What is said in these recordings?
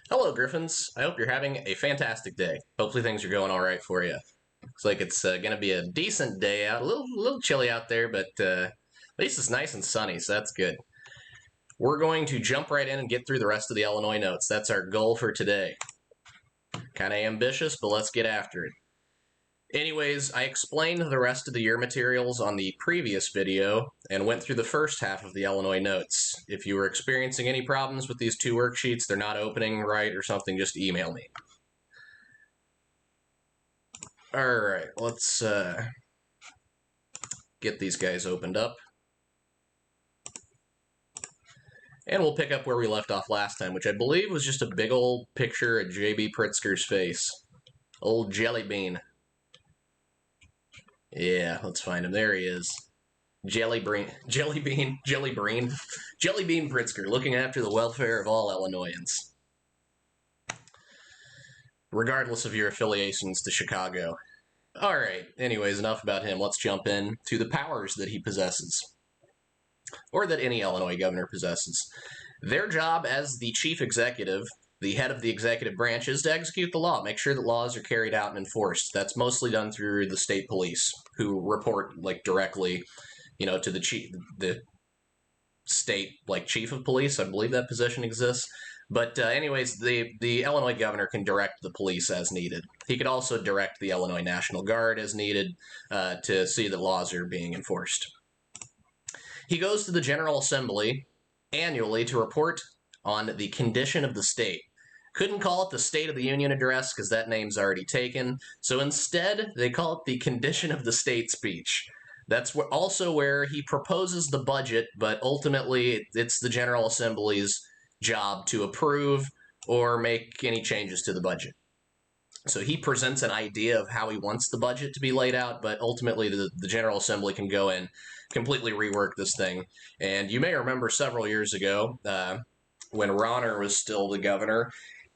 Hello, Griffins. I hope you're having a fantastic day. Hopefully things are going all right for you. Looks like it's going to be a decent day out. A little chilly out there, but at least it's nice and sunny, so that's good. We're going to jump right in and get through the rest of the Illinois notes. That's our goal for today. Kind of ambitious, but let's get after it. Anyways, I explained the rest of the year materials on the previous video and went through the first half of the Illinois notes. If you were experiencing any problems with these two worksheets, they're not opening right or something, just email me. Alright, let's get these guys opened up. And we'll pick up where we left off last time, which I believe was just a big old picture of J.B. Pritzker's face. Old Jelly Bean. Yeah, let's find him. There he is. Jelly Bean Pritzker, looking after the welfare of all Illinoisans, regardless of your affiliations to Chicago. Alright, anyways, enough about him. Let's jump in to the powers that he possesses, or that any Illinois governor possesses. Their job as the chief executive, the head of the executive branch, is to execute the law, make sure that laws are carried out and enforced. That's mostly done through the state police, who report directly, to the state chief of police. I believe that position exists. But anyways, the Illinois governor can direct the police as needed. He could also direct the Illinois National Guard as needed to see that laws are being enforced. He goes to the General Assembly annually to report on the condition of the state. Couldn't call it the State of the Union Address because that name's already taken. So instead, they call it the Condition of the State speech. That's also where he proposes the budget, but ultimately it's the General Assembly's job to approve or make any changes to the budget. So he presents an idea of how he wants the budget to be laid out, but ultimately the General Assembly can go in, completely rework this thing. And you may remember several years ago, when Rauner was still the governor,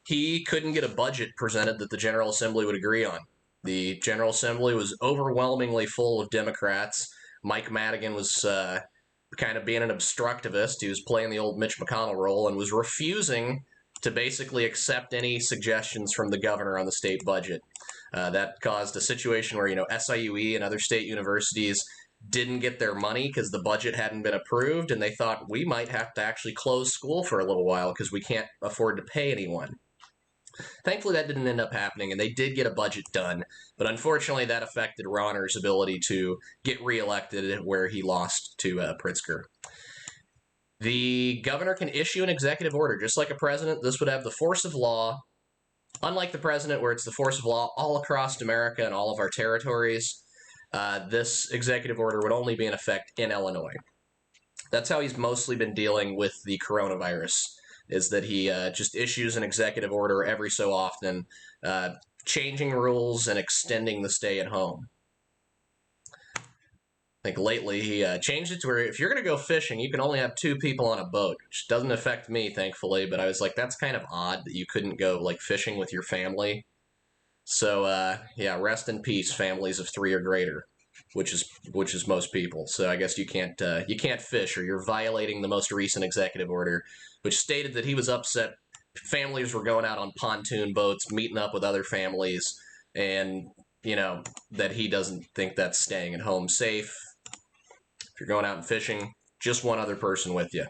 he couldn't get a budget presented that the General Assembly would agree on. The General Assembly was overwhelmingly full of Democrats. Mike Madigan was kind of being an obstructivist. He was playing the old Mitch McConnell role and was refusing to basically accept any suggestions from the governor on the state budget. That caused a situation where, SIUE and other state universities didn't get their money because the budget hadn't been approved, and they thought we might have to actually close school for a little while because we can't afford to pay anyone. Thankfully, that didn't end up happening, and they did get a budget done, but unfortunately that affected Rauner's ability to get reelected where he lost to Pritzker. The governor can issue an executive order. Just like a president, this would have the force of law. Unlike the president, where it's the force of law all across America and all of our territories, this executive order would only be in effect in Illinois. That's how he's mostly been dealing with the coronavirus, is that he just issues an executive order every so often, changing rules and extending the stay at home. I think lately he changed it to where if you're going to go fishing, you can only have 2 people on a boat, which doesn't affect me, thankfully, but I was like, that's kind of odd that you couldn't go fishing with your family. So yeah, rest in peace, families of 3 or greater, which is most people. So I guess you can't fish, or you're violating the most recent executive order, which stated that he was upset families were going out on pontoon boats, meeting up with other families, and that he doesn't think that's staying at home safe. If you're going out and fishing, just one other person with you.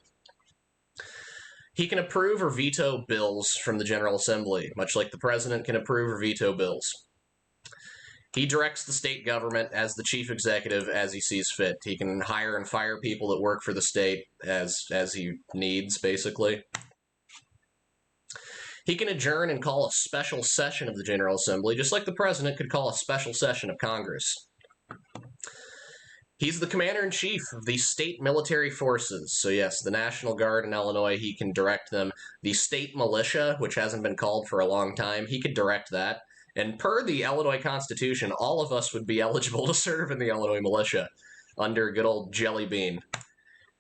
He can approve or veto bills from the General Assembly, much like the president can approve or veto bills. He directs the state government as the chief executive as he sees fit. He can hire and fire people that work for the state as he needs, basically. He can adjourn and call a special session of the General Assembly, just like the president could call a special session of Congress. He's the commander-in-chief of the state military forces. So yes, the National Guard in Illinois, he can direct them. The state militia, which hasn't been called for a long time, he could direct that. And per the Illinois Constitution, all of us would be eligible to serve in the Illinois militia under good old Jelly Bean.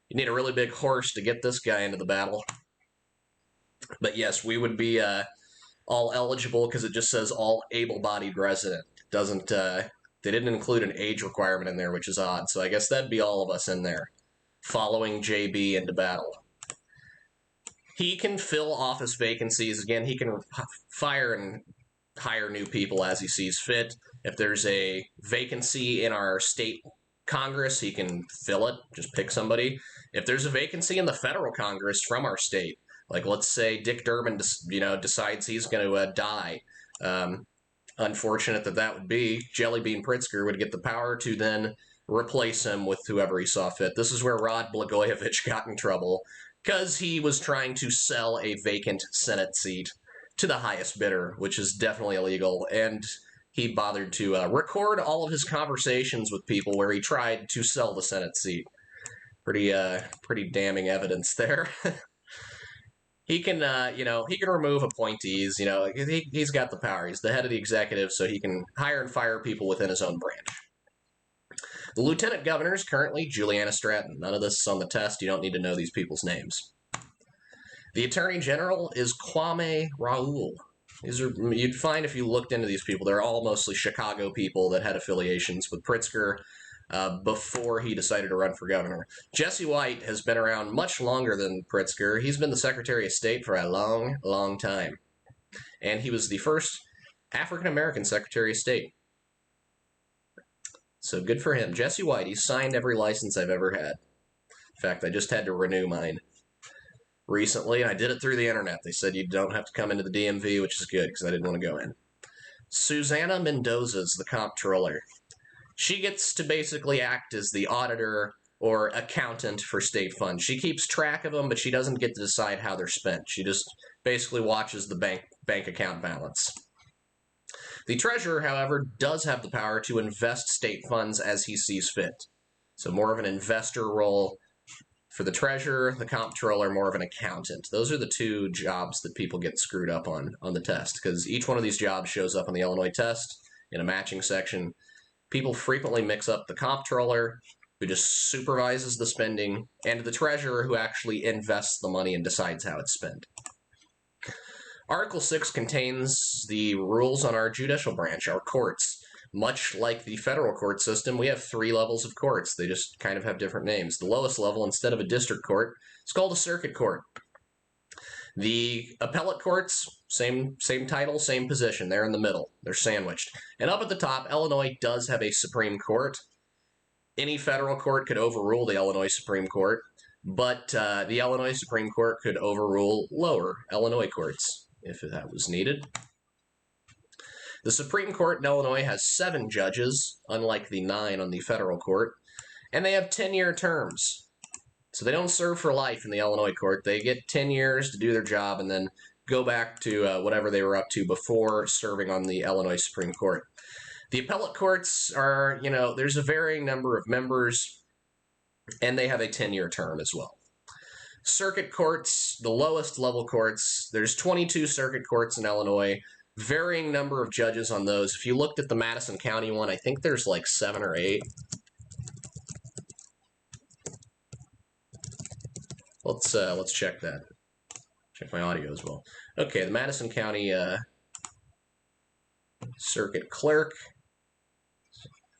You need a really big horse to get this guy into the battle. But yes, we would be all eligible because it just says all able-bodied resident. It doesn't... They didn't include an age requirement in there, which is odd. So I guess that'd be all of us in there, following JB into battle. He can fill office vacancies. Again, he can fire and hire new people as he sees fit. If there's a vacancy in our state Congress, he can fill it, just pick somebody. If there's a vacancy in the federal Congress from our state, like let's say Dick Durbin, decides he's going to die. Unfortunate that would be. Jelly Bean Pritzker would get the power to then replace him with whoever he saw fit. This is where Rod Blagojevich got in trouble because he was trying to sell a vacant Senate seat to the highest bidder, which is definitely illegal. And he bothered to record all of his conversations with people where he tried to sell the Senate seat. Pretty damning evidence there. He can, he can remove appointees. He's got the power. He's the head of the executive, so he can hire and fire people within his own branch. The lieutenant governor is currently Juliana Stratton. None of this is on the test. You don't need to know these people's names. The attorney general is Kwame Raoul. You'd find if you looked into these people, they're all mostly Chicago people that had affiliations with Pritzker before he decided to run for governor. Jesse White has been around much longer than Pritzker. He's been the Secretary of State for a long, long time. And he was the first African-American Secretary of State. So good for him. Jesse White, he's signed every license I've ever had. In fact, I just had to renew mine recently, and I did it through the internet. They said you don't have to come into the DMV, which is good because I didn't want to go in. Susana Mendoza's the comptroller. She gets to basically act as the auditor or accountant for state funds. She keeps track of them, but she doesn't get to decide how they're spent. She just basically watches the bank account balance. The treasurer, however, does have the power to invest state funds as he sees fit. So more of an investor role for the treasurer, the comptroller, more of an accountant. Those are the two jobs that people get screwed up on the test, because each one of these jobs shows up on the Illinois test in a matching section. People frequently mix up the comptroller, who just supervises the spending, and the treasurer, who actually invests the money and decides how it's spent. Article 6 contains the rules on our judicial branch, our courts. Much like the federal court system, we have 3 levels of courts. They just kind of have different names. The lowest level, instead of a district court, is called a circuit court. The appellate courts, same title, same position. They're in the middle. They're sandwiched. And up at the top, Illinois does have a Supreme Court. Any federal court could overrule the Illinois Supreme Court, but the Illinois Supreme Court could overrule lower Illinois courts if that was needed. The Supreme Court in Illinois has 7 judges, unlike the 9 on the federal court, and they have 10-year terms. So they don't serve for life in the Illinois court. They get 10 years to do their job and then go back to whatever they were up to before serving on the Illinois Supreme Court. The appellate courts are, there's a varying number of members, and they have a 10-year term as well. Circuit courts, the lowest level courts, there's 22 circuit courts in Illinois, varying number of judges on those. If you looked at the Madison County one, I think there's like 7 or 8. Let's check that. Check my audio as well. Okay, the Madison County Circuit Clerk.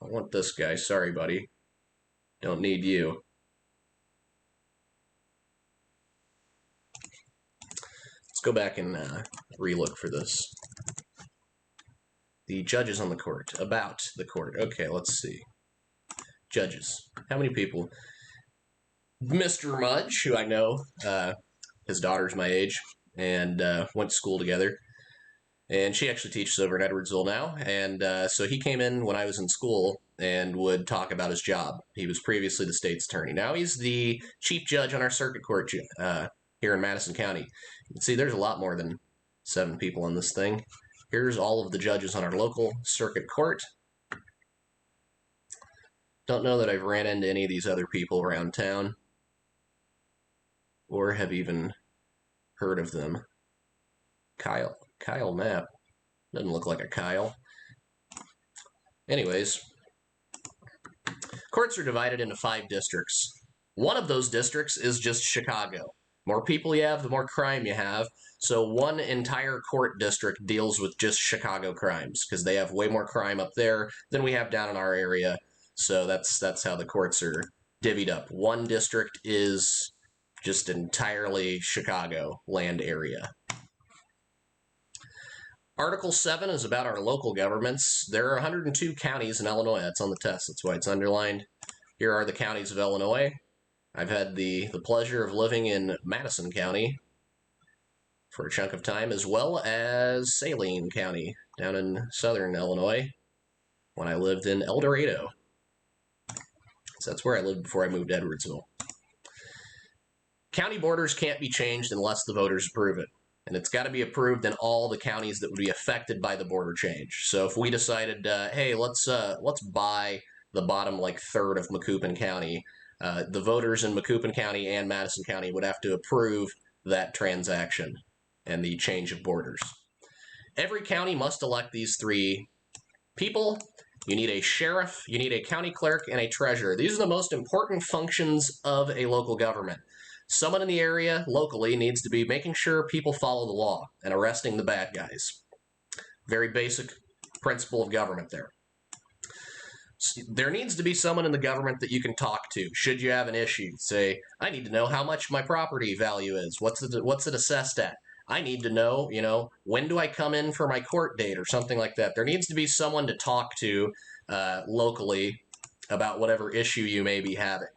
I want this guy. Sorry, buddy. Don't need you. Let's go back and re-look for this. The judges on the court. About the court. Okay, let's see. Judges. How many people? Mr. Mudge, who I know, his daughter's my age, and went to school together. And she actually teaches over in Edwardsville now. And so he came in when I was in school and would talk about his job. He was previously the state's attorney. Now he's the chief judge on our circuit court here in Madison County. You can see there's a lot more than 7 people on this thing. Here's all of the judges on our local circuit court. Don't know that I've ran into any of these other people around town or have even heard of them. Kyle Knapp. Doesn't look like a Kyle. Anyways, courts are divided into 5 districts. One of those districts is just Chicago. More people you have, the more crime you have. So one entire court district deals with just Chicago crimes because they have way more crime up there than we have down in our area. So that's how the courts are divvied up. One district is just entirely Chicago land area. Article 7 is about our local governments. There are 102 counties in Illinois. That's on the test. That's why it's underlined. Here are the counties of Illinois. I've had the pleasure of living in Madison County for a chunk of time, as well as Saline County down in southern Illinois when I lived in El Dorado. So that's where I lived before I moved to Edwardsville. County borders can't be changed unless the voters approve it. And it's got to be approved in all the counties that would be affected by the border change. So if we decided, hey, let's buy the bottom third of Macoupin County, the voters in Macoupin County and Madison County would have to approve that transaction and the change of borders. Every county must elect these three people. You need a sheriff, you need a county clerk, and a treasurer. These are the most important functions of a local government. Someone in the area locally needs to be making sure people follow the law and arresting the bad guys. Very basic principle of government there. There needs to be someone in the government that you can talk to should you have an issue. Say, I need to know how much my property value is. What's it assessed at? I need to know, when do I come in for my court date or something like that. There needs to be someone to talk to locally about whatever issue you may be having.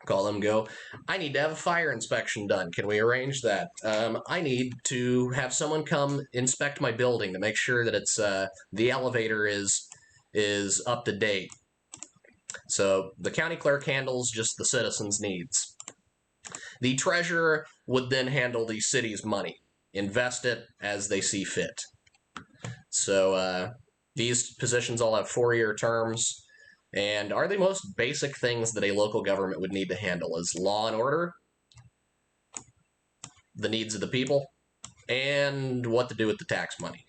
Call them, go, I need to have a fire inspection done. Can we arrange that? I need to have someone come inspect my building to make sure that it's the elevator is up to date. So the county clerk handles just the citizens' needs. The treasurer would then handle the city's money, invest it as they see fit. So these positions all have 4-year terms and are the most basic things that a local government would need to handle is law and order, the needs of the people, and what to do with the tax money.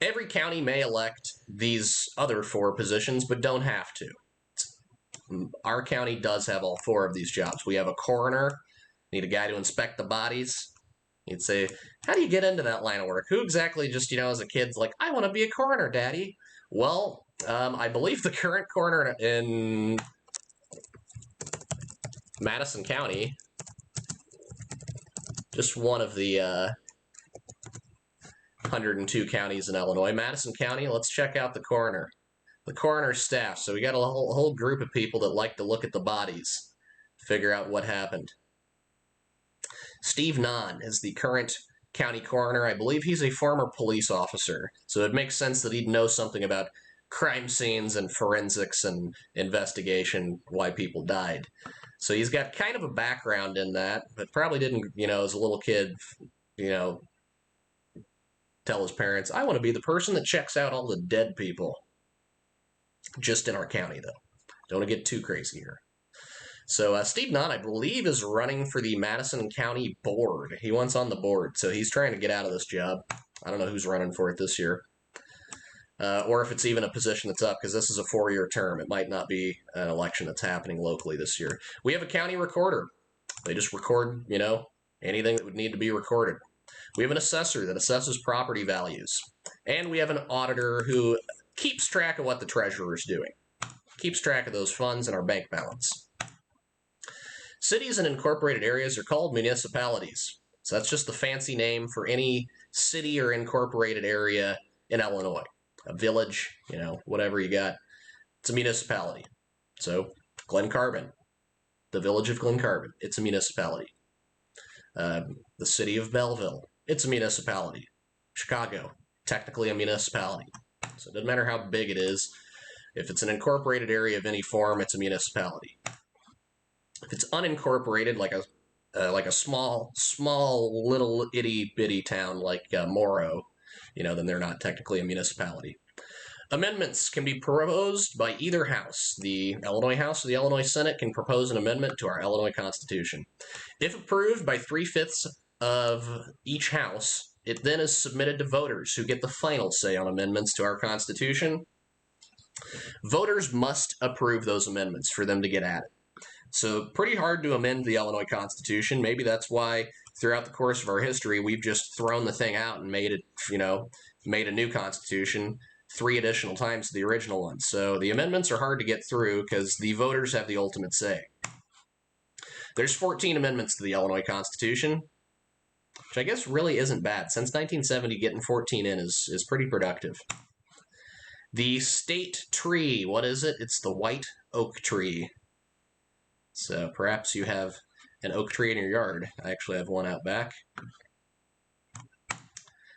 Every county may elect these other 4 positions, but don't have to. Our county does have all 4 of these jobs. We have a coroner, need a guy to inspect the bodies. You'd say, how do you get into that line of work? Who exactly just, as a kid's like, I want to be a coroner, Daddy. Well, I believe the current coroner in Madison County, just one of the 102 counties in Illinois. Madison County, let's check out the coroner. The coroner's staff. So we got a whole group of people that like to look at the bodies, figure out what happened. Steve Nahn is the current county coroner. I believe he's a former police officer, so it makes sense that he'd know something about crime scenes and forensics and investigation, why people died. So he's got kind of a background in that, but probably didn't, as a little kid, tell his parents, I want to be the person that checks out all the dead people. Just in our county, though. Don't want to get too crazy here. So Steve Nahn, I believe, is running for the Madison County Board. He wants on the board, so he's trying to get out of this job. I don't know who's running for it this year. Or if it's even a position that's up, because this is a 4-year term. It might not be an election that's happening locally this year. We have a county recorder. They just record, anything that would need to be recorded. We have an assessor that assesses property values. And we have an auditor who keeps track of what the treasurer is doing. Keeps track of those funds and our bank balance. Cities and incorporated areas are called municipalities. So that's just the fancy name for any city or incorporated area in Illinois. A village, whatever you got. It's a municipality. So Glen Carbon, the village of Glen Carbon, it's a municipality. The city of Belleville, it's a municipality. Chicago, technically a municipality. So it doesn't matter how big it is. If it's an incorporated area of any form, it's a municipality. If it's unincorporated, like a small little itty bitty town like Morrow, then they're not technically a municipality. Amendments can be proposed by either house. The Illinois House or the Illinois Senate can propose an amendment to our Illinois Constitution. If approved by 3/5 of each house, it then is submitted to voters who get the final say on amendments to our Constitution. Voters must approve those amendments for them to get at it. So pretty hard to amend the Illinois Constitution. Maybe that's why throughout the course of our history, we've just thrown the thing out and made it, made a new Constitution 3 additional times to the original one. So the amendments are hard to get through because the voters have the ultimate say. There's 14 amendments to the Illinois Constitution, which I guess really isn't bad. Since 1970, getting 14 in is pretty productive. The state tree, what is it? It's the white oak tree. So perhaps you have an oak tree in your yard. I actually have one out back.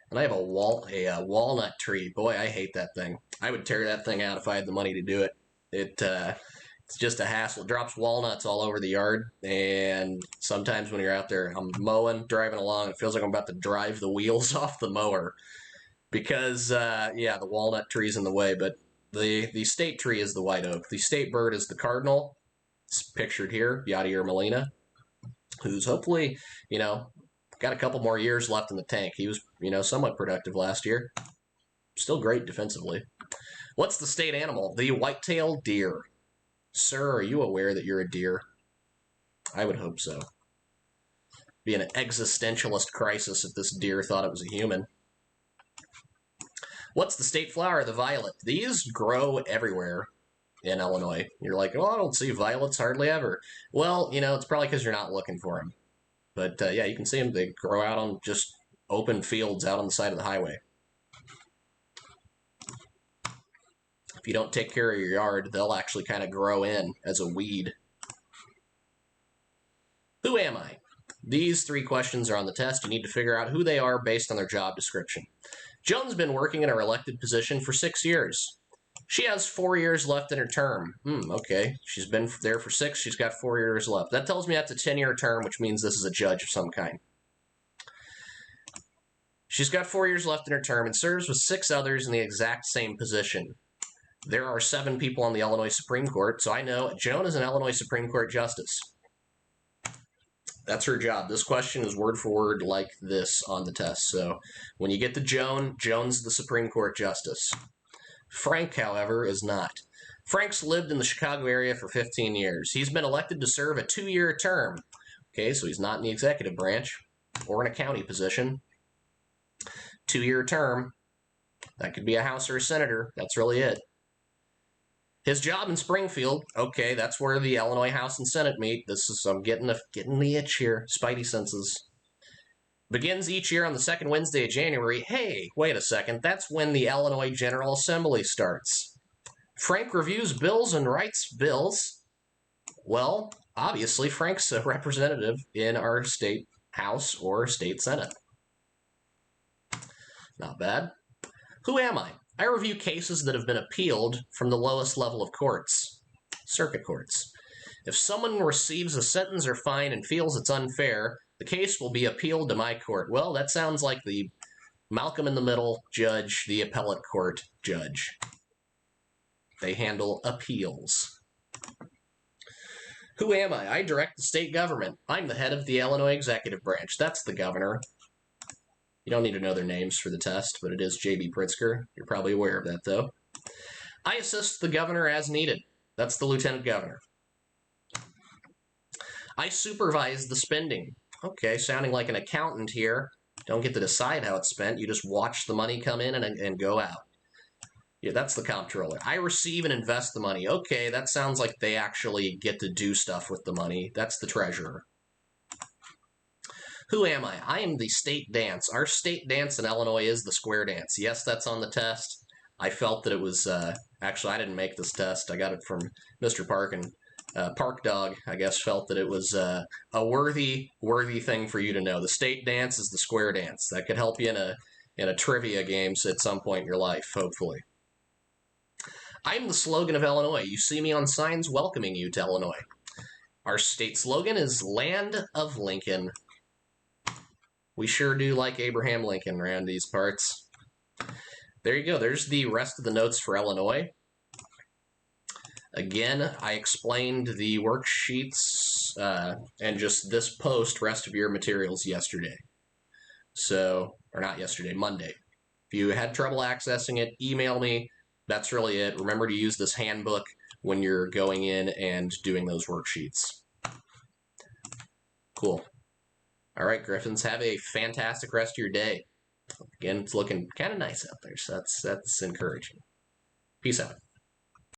And I have a walnut tree. Boy, I hate that thing. I would tear that thing out if I had the money to do it. It's just a hassle. It drops walnuts all over the yard, and sometimes when you're out there, I'm mowing, driving along, it feels like I'm about to drive the wheels off the mower because, the walnut tree's in the way, but the state tree is the white oak. The state bird is the cardinal. It's pictured here, Yadier Molina, who's hopefully, got a couple more years left in the tank. He was, somewhat productive last year. Still great defensively. What's the state animal? The white-tailed deer. Sir, are you aware that you're a deer? I would hope so. Be an existentialist crisis if this deer thought it was a human. What's the state flower? The violet. These grow everywhere in Illinois. You're like, I don't see violets hardly ever. Well, it's probably because you're not looking for them. But, you can see them. They grow out on just open fields out on the side of the highway. If you don't take care of your yard, they'll actually kind of grow in as a weed. Who am I? These 3 questions are on the test. You need to figure out who they are based on their job description. Joan's been working in her elected position for 6 years. She has 4 years left in her term. Okay. She's been there for 6. She's got 4 years left. That tells me that's a 10-year term, which means this is a judge of some kind. She's got 4 years left in her term and serves with 6 others in the exact same position. There are 7 people on the Illinois Supreme Court, so I know Joan is an Illinois Supreme Court justice. That's her job. This question is word for word like this on the test. So when you get to Joan, Joan's the Supreme Court justice. Frank, however, is not. Frank's lived in the Chicago area for 15 years. He's been elected to serve a 2-year term. Okay, so he's not in the executive branch or in a county position. 2-year term. That could be a House or a senator. That's really it. His job in Springfield, okay, that's where the Illinois House and Senate meet. I'm getting the itch here, spidey senses. Begins each year on the 2nd Wednesday of January. Hey, wait a second, that's when the Illinois General Assembly starts. Frank reviews bills and writes bills. Well, obviously, Frank's a representative in our state House or state Senate. Not bad. Who am I? I review cases that have been appealed from the lowest level of courts, circuit courts. If someone receives a sentence or fine and feels it's unfair, the case will be appealed to my court. Well, that sounds like the Malcolm in the Middle judge, the appellate court judge. They handle appeals. Who am I? I direct the state government. I'm the head of the Illinois executive branch. That's the governor. You don't need to know their names for the test, but it is J.B. Pritzker. You're probably aware of that, though. I assist the governor as needed. That's the lieutenant governor. I supervise the spending. Okay, sounding like an accountant here. Don't get to decide how it's spent. You just watch the money come in and go out. Yeah, that's the comptroller. I receive and invest the money. Okay, that sounds like they actually get to do stuff with the money. That's the treasurer. Who am I? I am the state dance. Our state dance in Illinois is the square dance. Yes, that's on the test. I felt that it was, actually, I didn't make this test. I got it from Mr. Parkin. Park Dog, I guess, felt that it was a worthy thing for you to know. The state dance is the square dance. That could help you in a trivia game at some point in your life, hopefully. I'm the slogan of Illinois. You see me on signs welcoming you to Illinois. Our state slogan is Land of Lincoln. We sure do like Abraham Lincoln around these parts. There you go. There's the rest of the notes for Illinois. Again, I explained the worksheets and just this post, rest of your materials yesterday. So, or not yesterday, Monday. If you had trouble accessing it, email me. That's really it. Remember to use this handbook when you're going in and doing those worksheets. Cool. All right, Griffins, have a fantastic rest of your day. Again, it's looking kind of nice out there, so that's encouraging. Peace out.